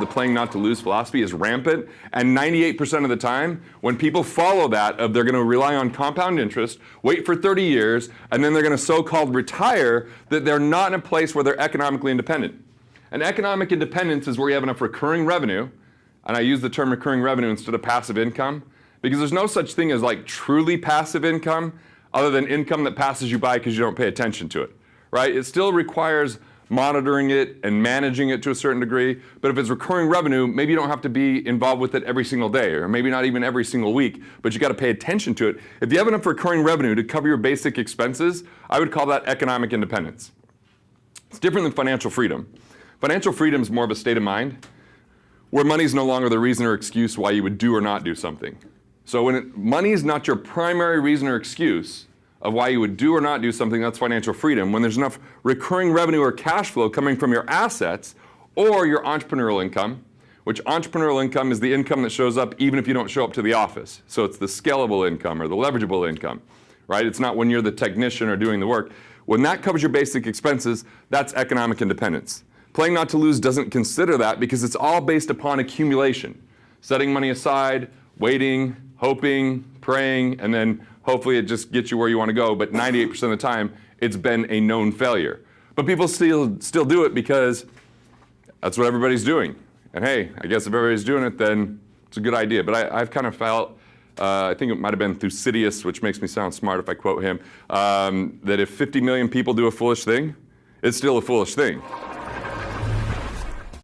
the playing not to lose philosophy is rampant, and 98% of the time, when people follow that, they're going to rely on compound interest, wait for 30 years, and then they're going to so-called retire, that they're not in a place where they're economically independent. And economic independence is where you have enough recurring revenue, and I use the term recurring revenue instead of passive income, because there's no such thing as like truly passive income, other than income that passes you by because you don't pay attention to it, right? It still requires monitoring it and managing it to a certain degree, but if it's recurring revenue, maybe you don't have to be involved with it every single day, or maybe not even every single week, but you got to pay attention to it. If you have enough recurring revenue to cover your basic expenses, I would call that economic independence. It's different than financial freedom. Financial freedom is more of a state of mind, where money's no longer the reason or excuse why you would do or not do something. So when money is not your primary reason or excuse of why you would do or not do something, that's financial freedom. When there's enough recurring revenue or cash flow coming from your assets or your entrepreneurial income, which entrepreneurial income is the income that shows up even if you don't show up to the office. So it's the scalable income or the leverageable income, right? It's not when you're the technician or doing the work. When that covers your basic expenses, that's economic independence. Playing not to lose doesn't consider that because it's all based upon accumulation. Setting money aside, waiting, hoping, praying, and then hopefully it just gets you where you want to go, but 98% of the time, it's been a known failure. But people still do it because that's what everybody's doing. And hey, I guess if everybody's doing it, then it's a good idea. But I've kind of felt, I think it might have been Thucydides, which makes me sound smart if I quote him, that if 50 million people do a foolish thing, it's still a foolish thing.